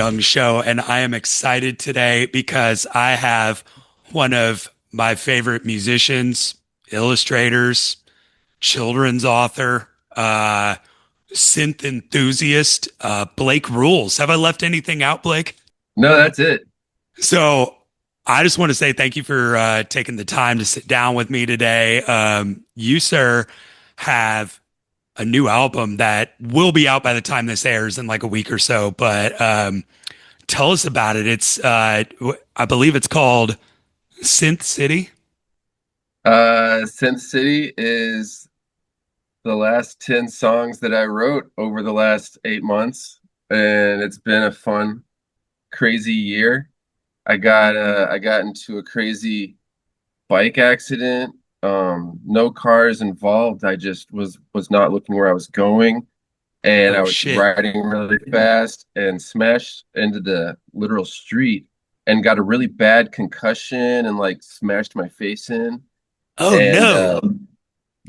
Young Show, and I am excited today because I have one of my favorite musicians, illustrators, children's author, synth enthusiast, Blake Rules. Have I left anything out, Blake? No, that's it. So I just want to say thank you for taking the time to sit down with me today. You, sir, have a new album that will be out by the time this airs in like a week or so, but tell us about it. I believe it's called Synth City. Synth City is the last 10 songs that I wrote over the last 8 months, and it's been a fun, crazy year. I got into a crazy bike accident. No cars involved. I just was not looking where I was going, and Oh I was shit. riding really fast and smashed into the literal street and got a really bad concussion and like smashed my face in. Oh And no.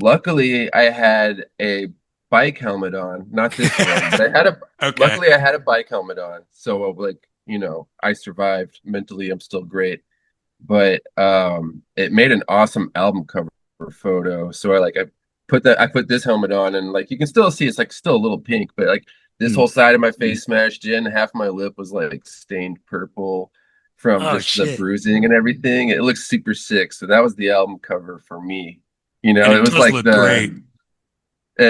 luckily, I had a bike helmet on, not this one, but Okay. luckily I had a bike helmet on. So like, I survived mentally. I'm still great, but it made an awesome album cover photo. So I put this helmet on and like you can still see it's like still a little pink, but like this Hmm. whole side of my face smashed in, half my lip was like stained purple from Oh just the shit. bruising and everything. It looks super sick. So that was the album cover for me. And It it was does like look great.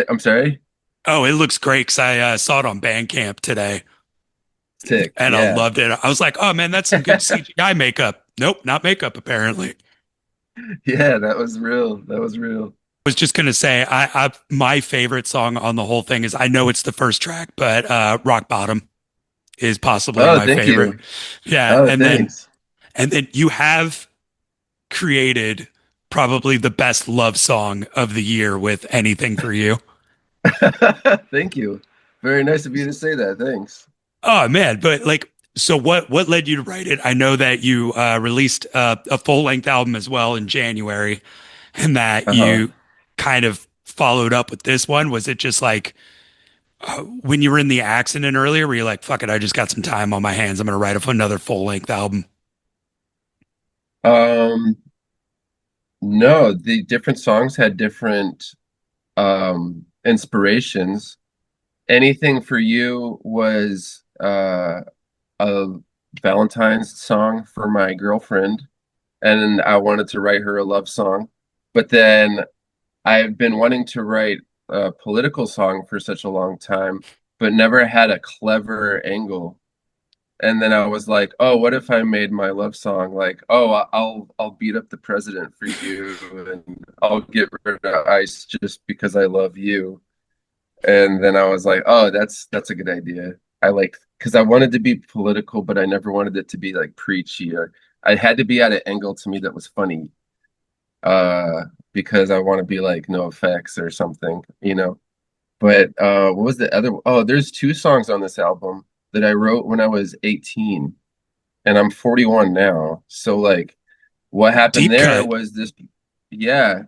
I'm sorry, Oh, it looks great because I saw it on Bandcamp today sick. and I Yeah. loved it. I was like, oh man, that's some good CGI makeup. Nope, not makeup apparently. Yeah, that was real. That was real. Was just gonna say, my favorite song on the whole thing is I know it's the first track, but Rock Bottom is possibly Oh, my thank favorite. you. Yeah, Oh, and then thanks. you have created probably the best love song of the year with Anything for You. Thank you. Very nice of you to say that. Thanks. Oh man, but like so what led you to write it? I know that you released a full-length album as well in January and that Uh-huh. you kind of followed up with this one. Was it just like when you were in the accident earlier, were you like, fuck it, I just got some time on my hands. I'm going to write another full length album. Um, no, the different songs had different inspirations. Anything for You was a Valentine's song for my girlfriend, and I wanted to write her a love song. But then I've been wanting to write a political song for such a long time, but never had a clever angle. And then I was like, oh, what if I made my love song like, oh, I'll beat up the president for you and I'll get rid of ICE just because I love you. And then I was like, oh, that's a good idea. I like because I wanted to be political, but I never wanted it to be like preachy or I had to be at an angle to me that was funny. Uh, because I want to be like no effects or something. But what was the other? Oh, there's two songs on this album that I wrote when I was 18, and I'm 41 now. So like, what happened Deep there cut. was this, yeah,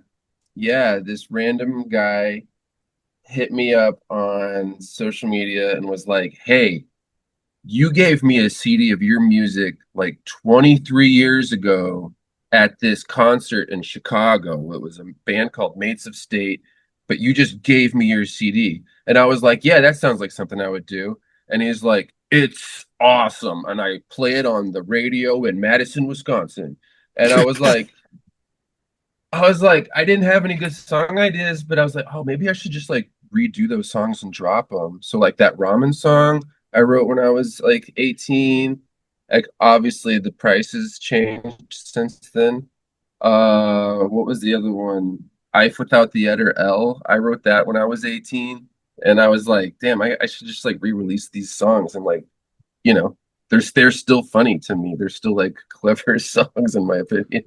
yeah, this random guy hit me up on social media and was like, "Hey, you gave me a CD of your music like 23 years ago at this concert in Chicago. It was a band called Mates of State, but you just gave me your CD." And I was like, yeah, that sounds like something I would do. And he's like, it's awesome. And I play it on the radio in Madison, Wisconsin. And I was like, I didn't have any good song ideas, but I was like, oh, maybe I should just like redo those songs and drop them. So like that ramen song I wrote when I was like 18, like obviously the prices changed since then. What was the other one? If without the letter L. I wrote that when I was 18, and I was like, damn, I should just like re-release these songs and like, you know, they're still funny to me. They're still like clever songs in my opinion.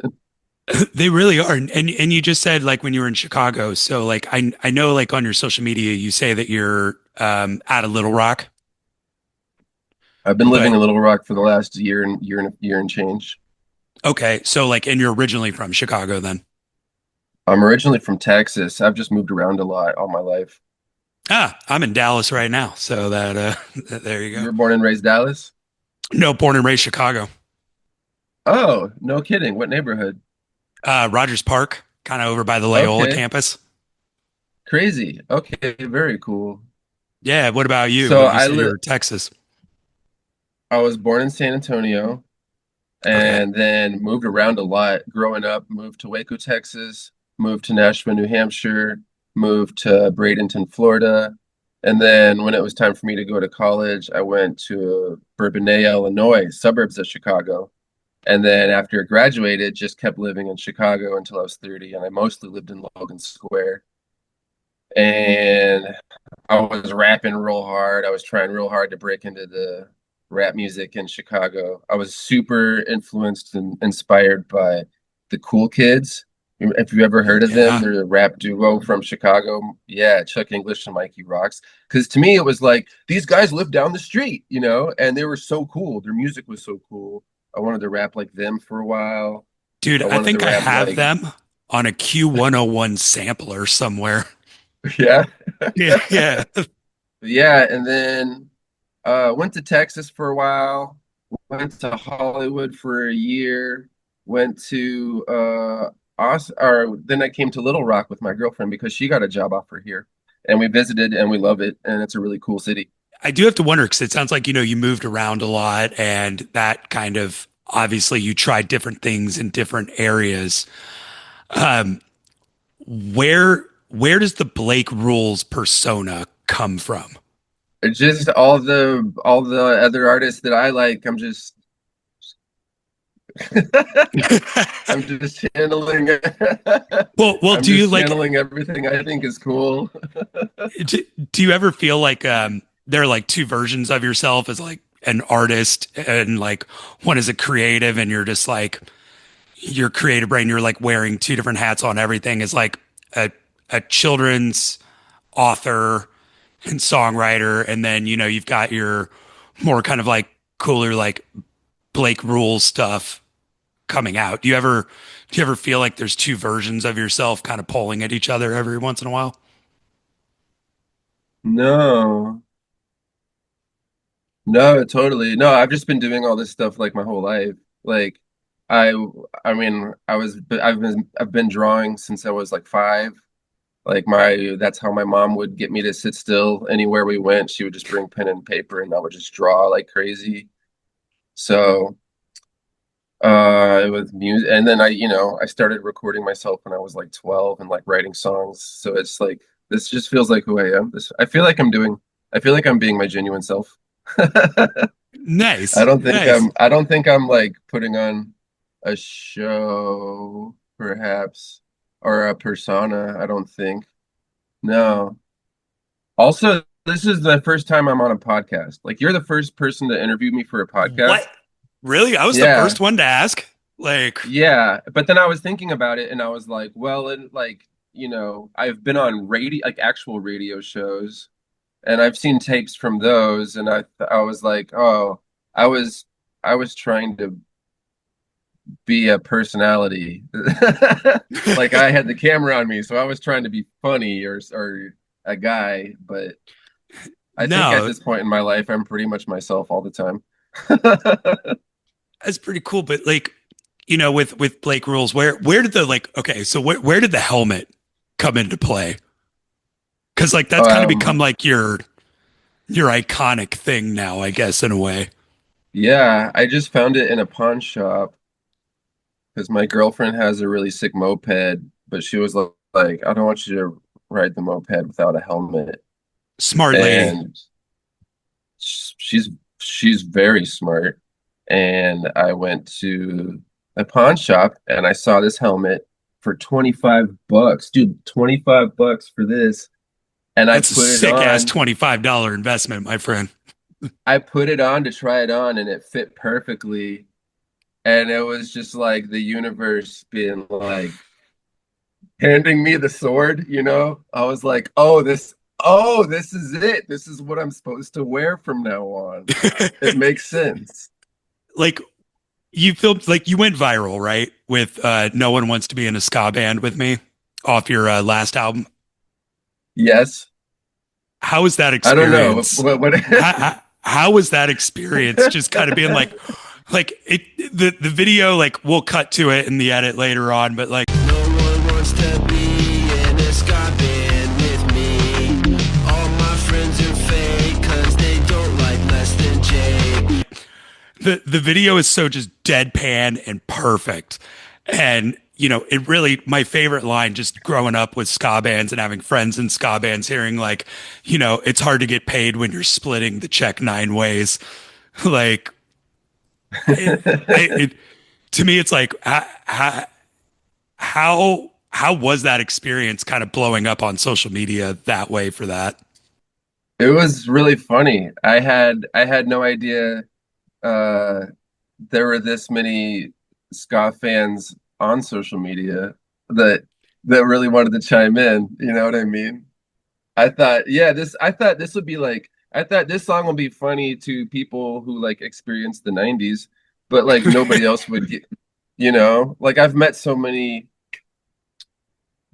They really are. And you just said like when you were in Chicago. So like I know like on your social media you say that you're out of Little Rock, I've been living but in Little Rock for the last year and change. okay, so like and you're originally from Chicago then. I'm originally from Texas. I've just moved around a lot all my life. Ah, I'm in Dallas right now. So that there you You go. were born and raised Dallas? No, born and raised Chicago. Oh, no kidding. What neighborhood? Rogers Park, kind of over by the Loyola Okay. campus. Crazy. Okay, very cool. Yeah. What about you? So What you I said you li were Texas. I was born in San Antonio Okay. and then moved around a lot growing up, moved to Waco, Texas, moved to Nashville, New Hampshire, moved to Bradenton, Florida. And then when it was time for me to go to college, I went to Bourbonnais, Illinois, suburbs of Chicago. And then after I graduated, just kept living in Chicago until I was 30. And I mostly lived in Logan Square. And I was rapping real hard. I was trying real hard to break into the rap music in Chicago. I was super influenced and inspired by the Cool Kids. If you ever heard of them, Yeah. they're a rap duo from Chicago. Yeah, Chuck English and Mikey Rocks. Because to me, it was like these guys lived down the street, and they were so cool. Their music was so cool. I wanted to rap like them for a while. Dude, I I wanted to think I rap have like, them on a Q101 sampler somewhere. yeah, Yeah. Yeah. yeah. And then went to Texas for a while, went to Hollywood for a year, went to or then I came to Little Rock with my girlfriend because she got a job offer here. And we visited and we love it. And it's a really cool city. I do have to wonder because it sounds like, you moved around a lot and that kind of obviously you tried different things in different areas. Um, where does the Blake Rules persona come from? It's just all the other artists that I like, I'm just channeling Well, I'm do you just like channeling everything I think is cool. do you ever feel like there are like two versions of yourself as like an artist and like one is a creative and you're just like your creative brain, you're like wearing two different hats on everything as like a a children's author and songwriter, and then you've got your more kind of like cooler like Blake Rules stuff coming out. Do you ever feel like there's two versions of yourself kind of pulling at each other every once in a while? No. No, totally. No, I've just been doing all this stuff like my whole life. Like I I mean, I've been drawing since I was like 5. Like that's how my mom would get me to sit still anywhere we went. She would just bring pen and paper and I would just draw like crazy. So, with music and then I started recording myself when I was like 12 and like writing songs. So it's like this just feels like who I am. I feel like I'm being my genuine self. Nice, nice. I don't think I'm like putting on a show perhaps or a persona, I don't think. No. Also, this is the first time I'm on a podcast. Like you're the first person to interview me for a What? podcast. Really? I was the Yeah. first one to ask. Like, Yeah, but then I was thinking about it and I was like, well, and like, I've been on radio like actual radio shows and I've seen tapes from those and I was like, "Oh, I was I was trying to be a personality." Like I had the camera on me, so I was trying to be funny or a guy, but I think at no, this point in my life I'm pretty much myself all the time. that's pretty cool. But like, with Blake Rules, where did the like? Okay, so where did the helmet come into play? Because like that's kind of become Um, like your iconic thing now, I guess, in a way. yeah, I just found it in a pawn shop because my girlfriend has a really sick moped, but she was like, I don't want you to ride the moped without a helmet. Smart lady. And she's she's very smart. And I went to a pawn shop and I saw this helmet for 25 bucks. Dude, 25 bucks for this. And That's a sick ass $25 investment, my friend. I put it on to try it on and it fit perfectly. And it was just like the universe being like handing me the sword. I was like, oh, this is it. This is what I'm supposed to wear from now on. It makes sense. Like you filmed, like you went viral, right? With No One Wants to Be in a Ska Band with Me off your last album. Yes. How was that I don't know. experience? What How, how was that experience? Just kind of being like it, the video, like we'll cut to it in the edit later on, but like No one wants to be in a ska band with me. All my friends are fake, cause they don't like less than Jake. the video is so just deadpan and perfect. And it really my favorite line just growing up with ska bands and having friends in ska bands, hearing like, it's hard to get paid when you're splitting the check 9 ways. Like it to me, it's like how was that experience kind of blowing up on social media that way for that? It was really funny. I had no idea uh there were this many ska fans on social media that that really wanted to chime in. You know what I mean? I thought this would be like I thought this song would be funny to people who like experienced the 90s, but like nobody else would get, like I've met so many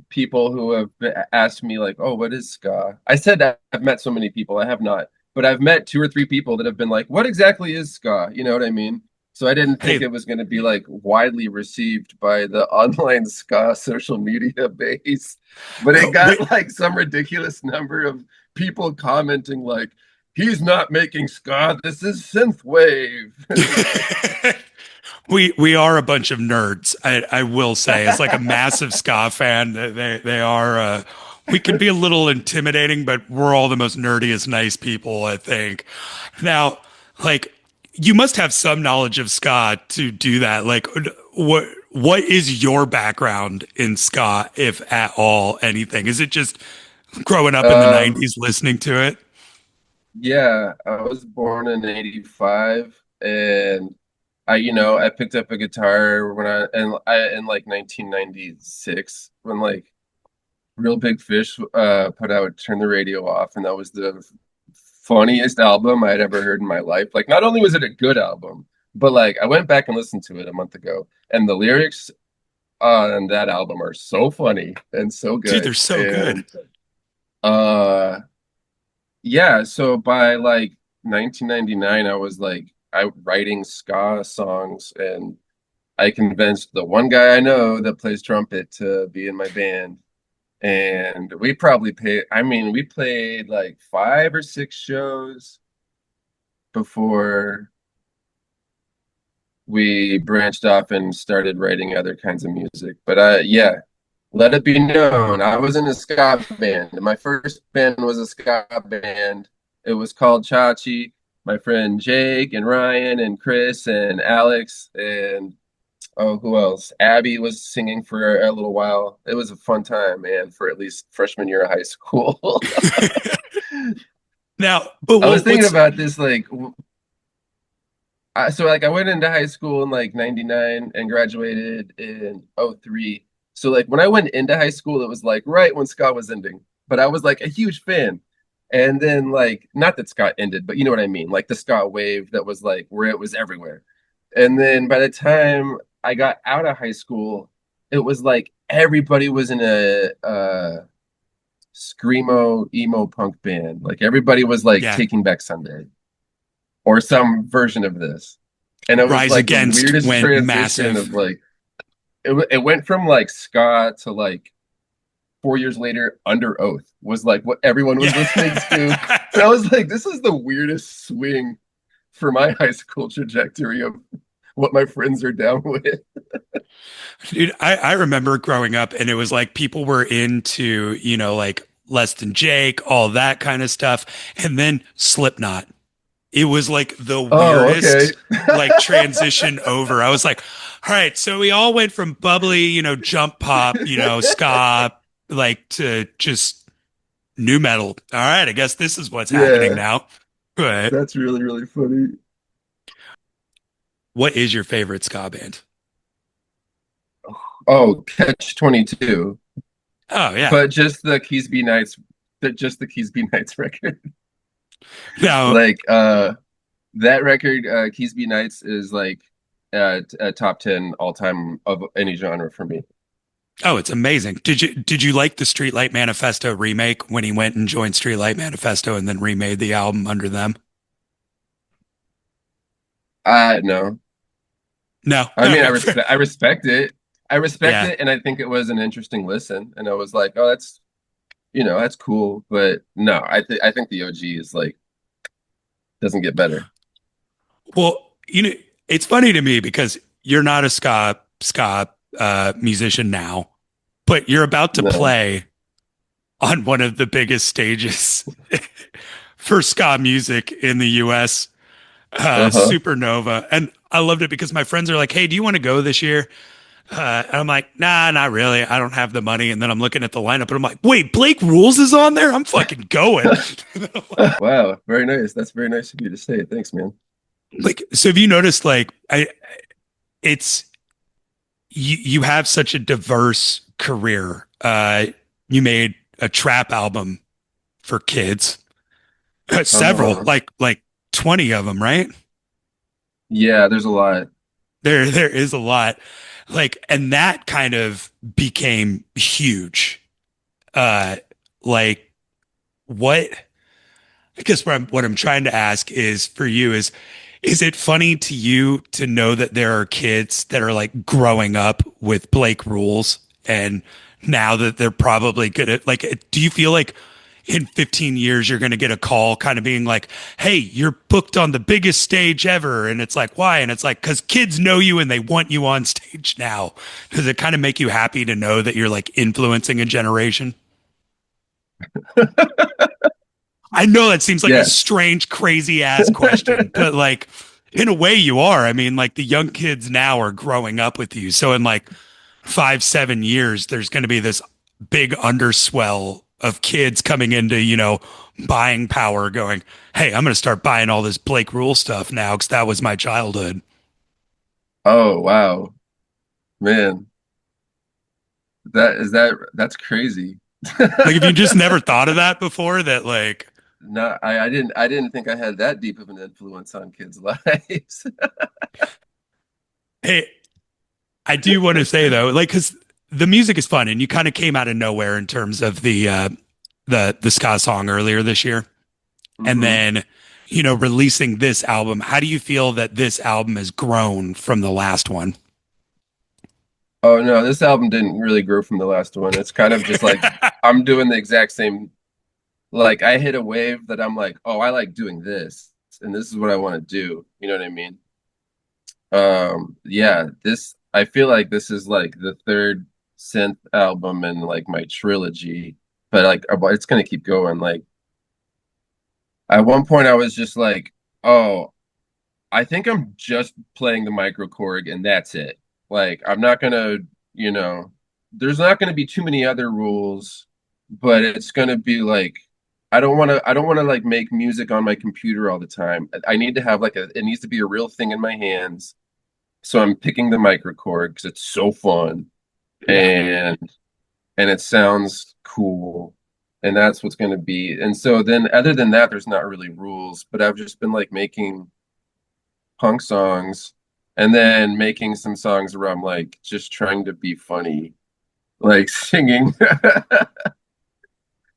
people who have asked me like, "Oh, what is ska?" I said that I've met so many people. I have not, but I've met two or three people that have been like, "What exactly is ska?" You know what I mean? So I didn't think Hey, it was going to be like widely received by the online ska social media base, but it we, got like some ridiculous number of people commenting like, "He's not making ska. This is synthwave." we are a bunch of nerds. I will say, as like a massive ska fan, they are. We can be a little intimidating, but we're all the most nerdiest, nice people, I think. Now, like, you must have some knowledge of ska to do that. Like, what is your background in ska, if at all, anything? Is it just growing up in the um, '90s, listening to it? yeah, I was born in '85, and I picked up a guitar in like 1996 when like Real Big Fish put out Turn the Radio Off, and that was the funniest album I'd ever heard in my life. Like, not only was it a good album, but like I went back and listened to it a month ago, and the lyrics on that album are so funny and so Dude, they're good. so good. And uh yeah, so by like 1999, I was like out writing ska songs, and I convinced the one guy I know that plays trumpet to be in my band. And we played like 5 or 6 shows before we branched off and started writing other kinds of music. But yeah, let it be known, I was in a ska band. My first band was a ska band. It was called Chachi. My friend Jake and Ryan and Chris and Alex and oh, who else? Abby was singing for a little while. It was a fun time, man, for at least freshman year of high school. Now, but I was thinking what's about this like so like I went into high school in like 99 and graduated in '03. So like when I went into high school, it was like right when ska was ending. But I was like a huge fan. And then like not that ska ended, but you know what I mean? Like the ska wave that was like where it was everywhere. And then by the time I got out of high school, it was like everybody was in a screamo emo punk band. Like everybody was like yeah, Taking Back Sunday or some version of this. And it was Rise like the Against weirdest went transition massive. of like it went from like ska to like 4 years later Under Oath was like what everyone was listening to. Yeah. And I was like, this is the weirdest swing for my high school trajectory of what my friends are down with. Dude, I remember growing up and it was like people were into, like Less Than Jake, all that kind of stuff. And then Slipknot. It was like the Oh, okay. weirdest like transition over. I was like, all right, so we all went from bubbly, jump pop, ska, like to just new metal. All right, I guess this is what's happening Yeah, now. But that's really, really funny. what is your favorite ska band? Oh, Catch 22. Oh yeah. But just the Keys Be Nights, just the Keys Be Nights record. Now, Like that record, Keys Be Nights is like a top 10 all time of any genre for me. oh, it's amazing. Did you like the Streetlight Manifesto remake when he went and joined Streetlight Manifesto and then remade the album under them? No. No. I mean, Okay. Fair. I respect it. I respect Yeah. it, and I think it was an interesting listen. And I was like, oh, that's that's cool. But no, I think the OG is like doesn't get better. Well, it's funny to me because you're not a ska musician now, but you're about to No. play on one of the biggest stages for ska music in the US, Uh-huh. Supernova. And I loved it because my friends are like, "Hey, do you want to go this year?" And I'm like, "Nah, not really. I don't have the money." And then I'm looking at the lineup and I'm like, "Wait, Blake Rules is on there? I'm fucking going." Wow, very nice. That's very nice of you to say. Thanks, man. Like, so have you noticed, like, it's, you have such a diverse career. You made a trap album for kids, several, Uh-huh. like 20 of them, right? Yeah, there's a lot. There is a lot. Like, and that kind of became huge. Uh, like what, I guess what I'm trying to ask is for you is it funny to you to know that there are kids that are like growing up with Blake Rules and now that they're probably gonna like, do you feel like in 15 years you're going to get a call kind of being like, "Hey, you're booked on the biggest stage ever." And it's like, "Why?" And it's like, "Cuz kids know you and they want you on stage now." Does it kind of make you happy to know that you're like influencing a generation? I know that seems like a Yeah. strange, crazy ass question, but like in a way you are. I mean, like the young kids now are growing up with you. So in like 5, 7 years, there's going to be this big underswell of kids coming into, buying power going, "Hey, I'm going to start buying all this Blake Rule stuff now because that was my childhood." Oh, wow. Man, that's crazy. Like, if you just never thought of that before, that like, No, I didn't think I had that deep of an influence on kids' lives. hey, I do want to say though, like, because the music is fun, and you kind of came out of nowhere in terms of the ska song earlier this year, and Hmm. then releasing this album. How do you feel that this album has grown from the last one? Oh no, this album didn't really grow from the last one. It's kind of just like I'm doing the exact same. Like I hit a wave that I'm like, oh, I like doing this, and this is what I want to do. You know what I mean? Yeah, this I feel like this is like the third synth album in like my trilogy, but like it's gonna keep going. Like at one point, I was just like, oh, I think I'm just playing the microKORG and that's it. Like I'm not gonna, you know, there's not gonna be too many other rules, but it's gonna be like I don't want to like make music on my computer all the time. I need to have like it needs to be a real thing in my hands. So I'm picking the microKORG because it's so fun Yeah. and it sounds cool. And that's what's gonna be. And so then other than that, there's not really rules, but I've just been like making punk songs and then making some songs where I'm like just trying to be funny, like singing,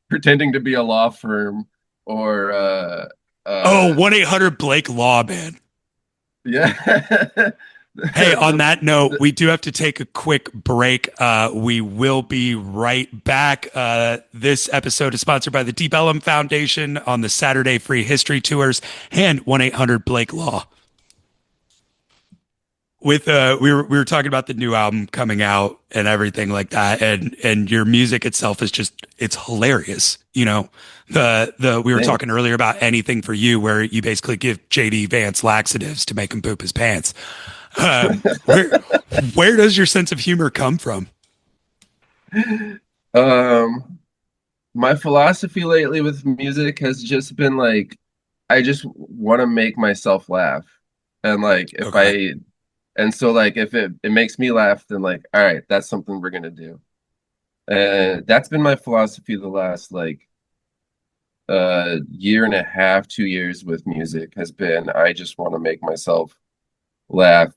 pretending to be a law firm or Oh, uh 1-800 Blake Law, man. yeah. Hey, on the, that note, the we do have to take a quick break. We will be right back. This episode is sponsored by the Deep Ellum Foundation on the Saturday Free History Tours and 1-800 Blake Law. With we were talking about the new album coming out and everything like that, and your music itself is just, it's hilarious. The we were talking Thanks. earlier about Anything for You, where you basically give JD Vance laxatives to make him poop his pants. Where does your sense of humor come from? um my philosophy lately with music has just been like I just want to make myself laugh. And like if Okay. I and so like if it makes me laugh, then like, all right, that's something we're gonna do. And that's been my philosophy the last like year and a half, 2 years with music has been I just want to make myself laugh.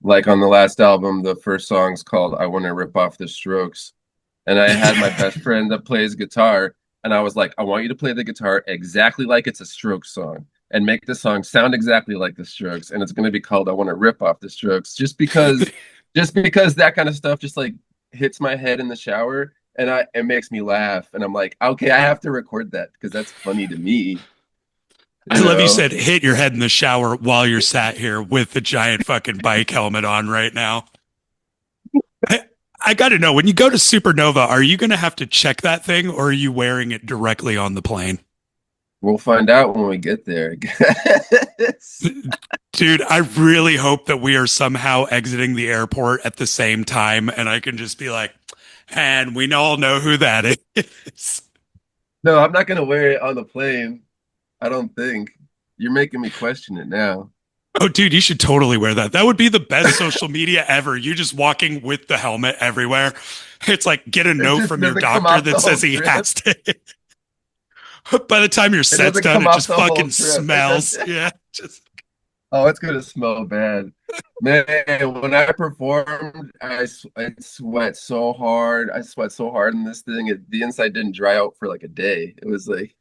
Like on the last album, the first song's called I Want to Rip Off the Strokes. And I had my best friend that plays guitar, and I was like, I want you to play the guitar exactly like it's a Strokes song. and make the song sound exactly like the Strokes, and it's going to be called "I Want to Rip Off the Strokes," just because that kind of stuff just like hits my head in the shower, and it makes me laugh, and I'm like, okay, I have to record that because that's funny to me, I you love you know. said hit your head in the shower while you're sat here with the giant fucking bike helmet on right now. I, I got to know when you go to Supernova, are you going to have to check that thing or are you wearing it directly on the plane? We'll find out when we get there, I guess. Dude, I really hope that we are somehow exiting the airport at the same time and I can just be like, and we all know who that is. No, I'm not gonna wear it on the plane. I don't think. You're making me question it now. Oh, dude, you should totally wear that. That would be the best social media ever. You just walking with the helmet everywhere. It's like get a It note just from your doesn't come doctor off that the whole says he trip. has to. By the time your It set's doesn't done, come it off just the whole fucking trip. smells. Yeah. Just Oh, it's gonna smell bad. Man, when I performed, I sweat so hard. I sweat so hard in this thing. The inside didn't dry out for like a day. It was like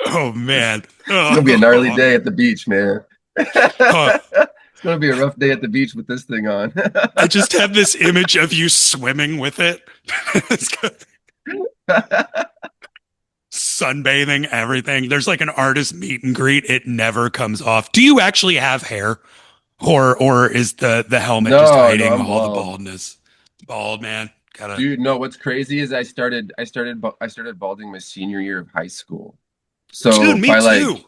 oh man. it's gonna be a gnarly Oh, day at the beach, man. oh. It's gonna be a rough day at the beach with this thing on. I just have this image of you swimming with it. Sunbathing, everything. There's like an artist meet and greet. It never comes off. Do you actually have hair? Or is the helmet just No, hiding I'm all the bald. baldness? Bald man. Gotta Dude, no, what's crazy is I started balding my senior year of high school. So Dude, me by like too.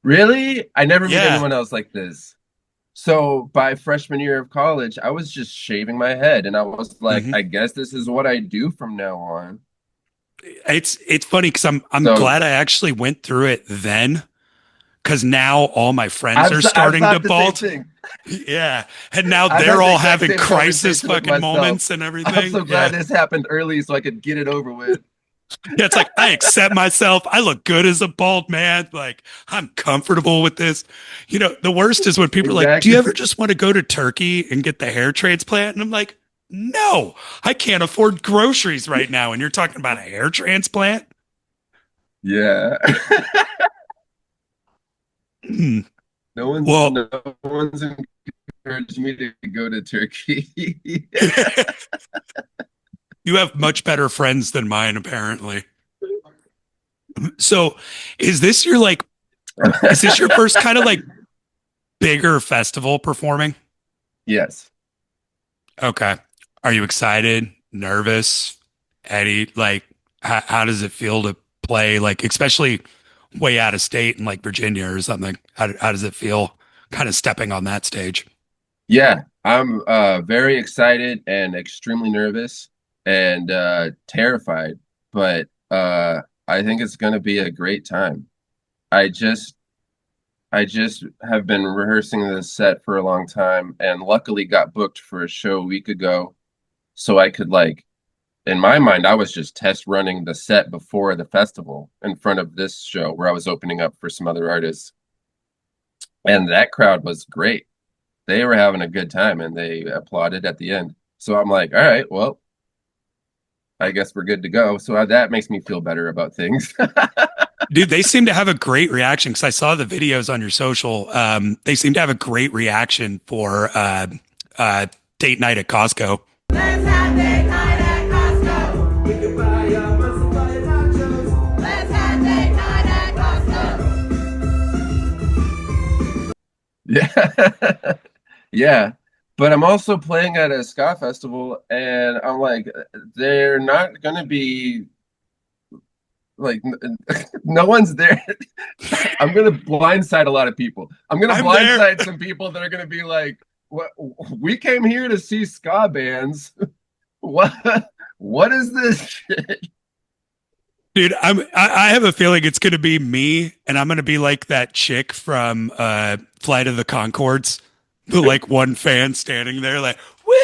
really, I never met Yeah. anyone else like this. So by freshman year of college, I was just shaving my head and I was like, hmm I guess this is what I do from now on. It's funny because I'm So glad I actually went through it then because now all my friends are I've starting to thought the same bald. thing. Yeah. And now I've they're had the all exact having same crisis conversation with fucking myself. moments and I'm everything. so glad Yeah. this happened early so I could get it over with. Yeah, it's like I accept myself. I look good as a bald man. Like I'm comfortable with this. You know, the worst is when people are like, "Do you Exactly. ever just want to go to Turkey and get the hair transplant?" And I'm like, "No, I can't afford groceries right now." And you're talking about a hair transplant? Yeah. Hmm. No one's Well, no one's encouraged me to go to Turkey. you have much better friends than mine, apparently. So, is this your like? Is this your first kind of like bigger festival performing? Yes. Okay. Are you excited? Nervous? Eddie, like, how does it feel to play, like, especially way out of state in like Virginia or something? How does it feel kind of stepping on that stage? Yeah, I'm very excited and extremely nervous and terrified, but I think it's going to be a great time. I just I just have been rehearsing this set for a long time and luckily got booked for a show a week ago so I could like in my mind I was just test running the set before the festival in front of this show where I was opening up for some other artists and that crowd was great. They were having a good time and they applauded at the end. So I'm like, all right, well, I guess we're good to go. So that makes me feel better about things. Dude, they seem to have a great reaction because I saw the videos on your social. They seem to have a great reaction for date night at Costco. Let's have date night at Costco. We can buy a mercify nachos. Let's have date night at Costco. Yeah. Yeah. But I'm also playing at a ska festival and I'm like, they're not gonna be like no one's there. I'm gonna blindside a lot of people. I'm gonna I'm there. blindside some people that are gonna be like, "What? We came here to see ska bands. What? What is this shit?" Dude, I have a feeling it's gonna be me, and I'm gonna be like that chick from Flight of the Concords, the like one fan standing there like, woo!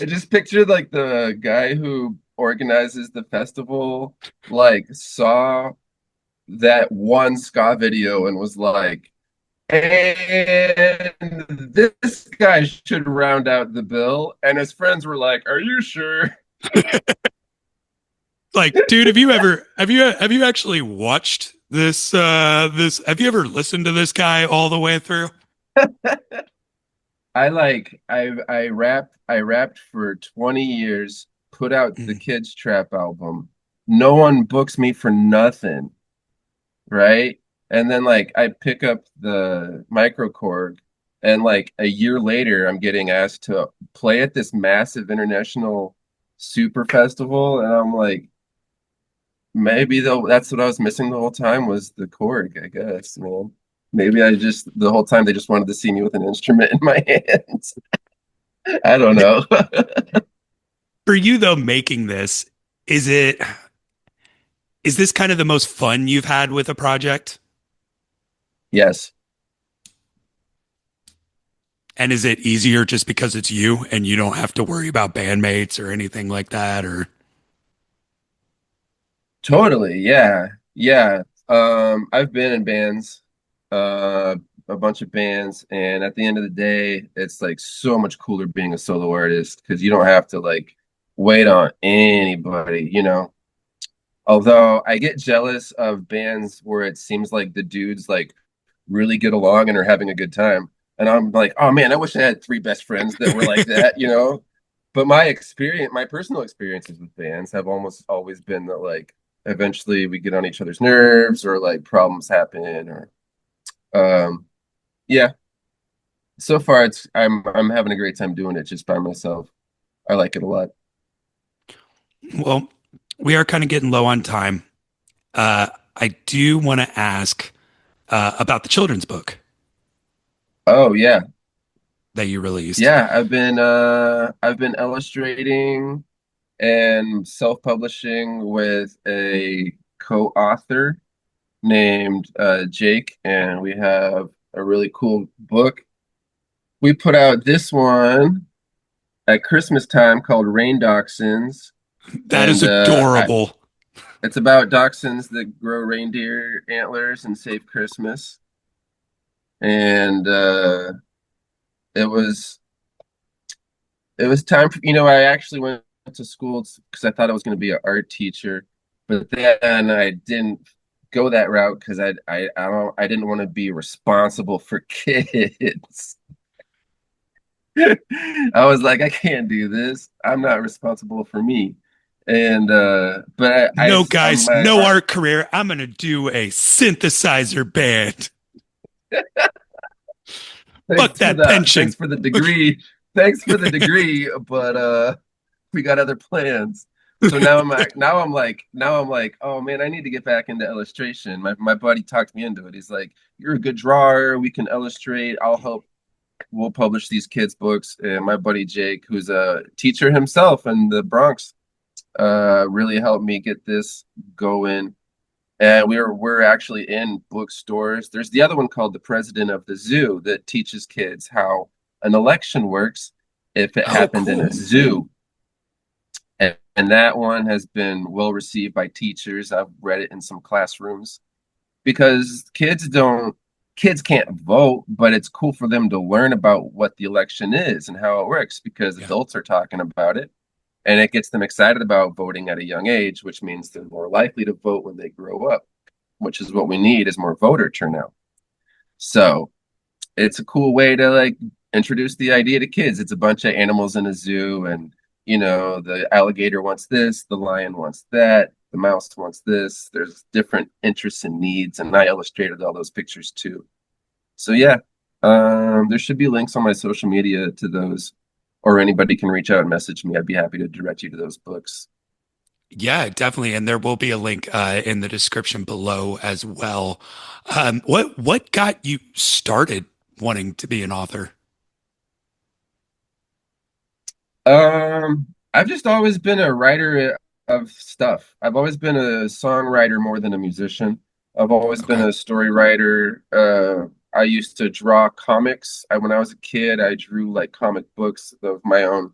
I just pictured like the guy who organizes the festival, like saw that one ska video and was like, and this guy should round out the bill. And his friends were like, "Are you sure?" Like, dude, have you actually watched This have you ever listened to this guy all the way through? I rapped for 20 years, put out the Mm. Kids Trap album. No one books me for nothing, right? And then like I pick up the microKORG, and like a year later I'm getting asked to play at this massive international super festival, and I'm like, maybe though that's what I was missing the whole time was the Korg, I guess, man. Maybe I just the whole time they just wanted to see me with an instrument in my hands. I don't know. For you though, making this, is it is this kind of the most fun you've had with a project? Yes, And is it easier just because it's you and you don't have to worry about bandmates or anything like that? Or totally. Yeah. Yeah. I've been in bands, uh, a bunch of bands, and at the end of the day, it's like so much cooler being a solo artist because you don't have to like wait on anybody, you know. Although I get jealous of bands where it seems like the dudes like really get along and are having a good time. And I'm like, oh man, I wish I had three best friends that were like that, you know? But my personal experiences with bands have almost always been that like eventually we get on each other's nerves or like problems happen or um yeah. So far I'm having a great time doing it just by myself. I like it a lot. well, we are kind of getting low on time. Uh, I do want to ask about the children's book Oh yeah. that you released. Yeah, I've been illustrating and self-publishing with a co-author named Jake, and we have a really cool book. We put out this one at Christmas time called Rain Dachshunds, That is and adorable. it's about dachshunds that grow reindeer antlers and save Christmas. And it was it was time for, I actually went to school because I thought I was going to be an art teacher, but then I didn't go that route because I didn't want to be responsible for kids. I was like, I can't do this. I'm not responsible for me. And but No, on guys, my no art, art career. I'm going to do a synthesizer band. Fuck that pension. thanks for the degree. Thanks for the degree, but we got other plans. So now I'm like, oh man, I need to get back into illustration. My buddy talked me into it. He's like, you're a good drawer. We can illustrate. I'll help. We'll publish these kids' books. And my buddy Jake, who's a teacher himself in the Bronx, really helped me get this going. And we're actually in bookstores. There's the other one called The President of the Zoo that teaches kids how an election works if it Oh, happened in a cool. zoo. And that one has been well received by teachers. I've read it in some classrooms because kids can't vote, but it's cool for them to learn about what the election is and how it works because Yeah. adults are talking about it. And it gets them excited about voting at a young age, which means they're more likely to vote when they grow up, which is what we need is more voter turnout. So it's a cool way to like introduce the idea to kids. It's a bunch of animals in a zoo, and the alligator wants this, the lion wants that, the mouse wants this. There's different interests and needs, and I illustrated all those pictures too. So yeah, there should be links on my social media to those, or anybody can reach out and message me. I'd be happy to direct you to those books. Yeah, definitely. And there will be a link in the description below as well. What got you started wanting to be an author? I've just always been a writer of stuff. I've always been a songwriter more than a musician. I've always been Okay. a story writer. I used to draw comics. When I was a kid, I drew like comic books of my own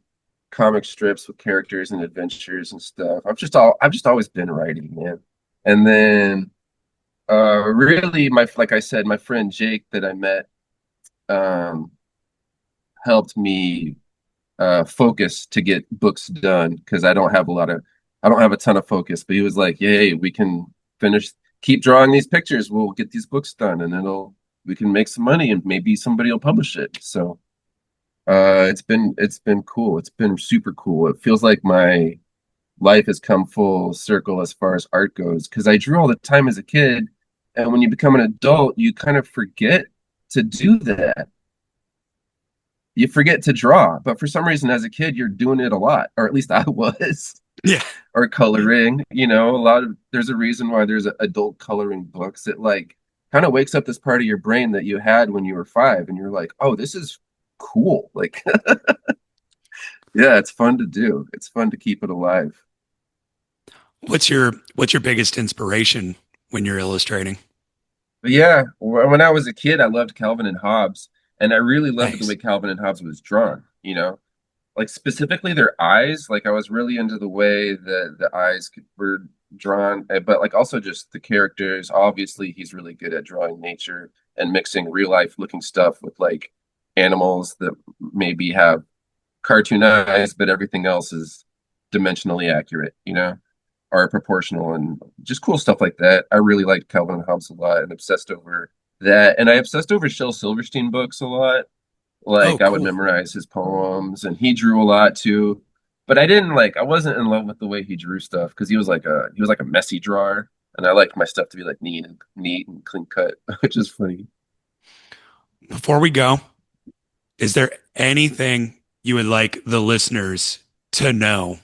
comic strips with characters and adventures and stuff. I've just always been writing, man. And then really like I said, my friend Jake that I met um helped me focus to get books done because I don't have a ton of focus. But he was like, "Yay, we can finish." keep drawing these pictures. We'll get these books done, and we can make some money, and maybe somebody will publish it. So it's been cool. It's been super cool. It feels like my life has come full circle as far as art goes, because I drew all the time as a kid, and when you become an adult, you kind of forget to do that. You forget to draw, but for some reason as a kid you're doing it a lot, or at least I was. Yeah. Or coloring, a lot of there's a reason why there's adult coloring books. It like kind of wakes up this part of your brain that you had when you were 5, and you're like, oh, this is cool. Like yeah, it's fun to do. It's fun to keep it alive. What's your biggest inspiration when you're illustrating? But yeah, when I was a kid, I loved Calvin and Hobbes, and I really loved the Nice. way Calvin and Hobbes was drawn. Like specifically their eyes. Like I was really into the way the eyes were drawn, but like also just the characters. Obviously, he's really good at drawing nature and mixing real life looking stuff with like animals that maybe have cartoon eyes, but everything else is dimensionally accurate, are proportional and just cool stuff like that. I really liked Calvin and Hobbes a lot and obsessed over that. And I obsessed over Shel Silverstein books a lot. Oh, Like I would cool. memorize his poems, and he drew a lot too. But I wasn't in love with the way he drew stuff, because he was like a messy drawer, and I liked my stuff to be like neat and clean cut, which is funny. Before we go, is there anything you would like the listeners to know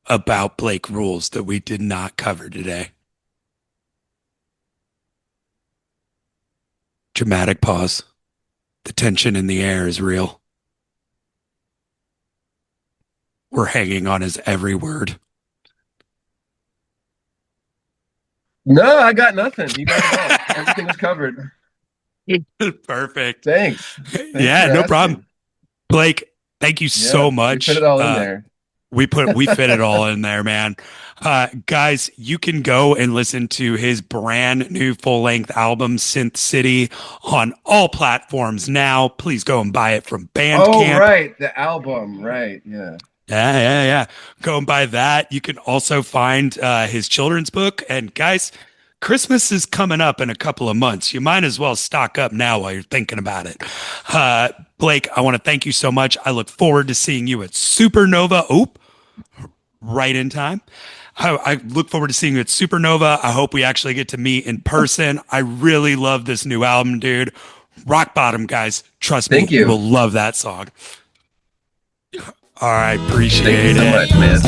about Blake Rules that we did not cover today? Dramatic pause. The tension in the air is real. We're hanging on his every word. No, I got nothing. You got it all. Everything was covered. Perfect. Thanks. Thanks Yeah, for no problem. asking. Blake, thank you Yeah, so we put much. it all in there. We fit it all in there, man. Guys, you can go and listen to his brand new full length album, Synth City, on all platforms now. Please go and buy it from Oh, Bandcamp. right, the album, right? Yeah. Yeah. Go and buy that. You can also find his children's book. And guys, Christmas is coming up in a couple of months. You might as well stock up now while you're thinking about it. Uh, Blake, I want to thank you so much. I look forward to seeing you at Supernova. Oop, right in time. I look forward to seeing you at Supernova. I hope we actually get to meet in person. I really love this new album, dude. Rock bottom, guys. Trust me, Thank you you. will love that song. All right, Thank you appreciate so it. much, man.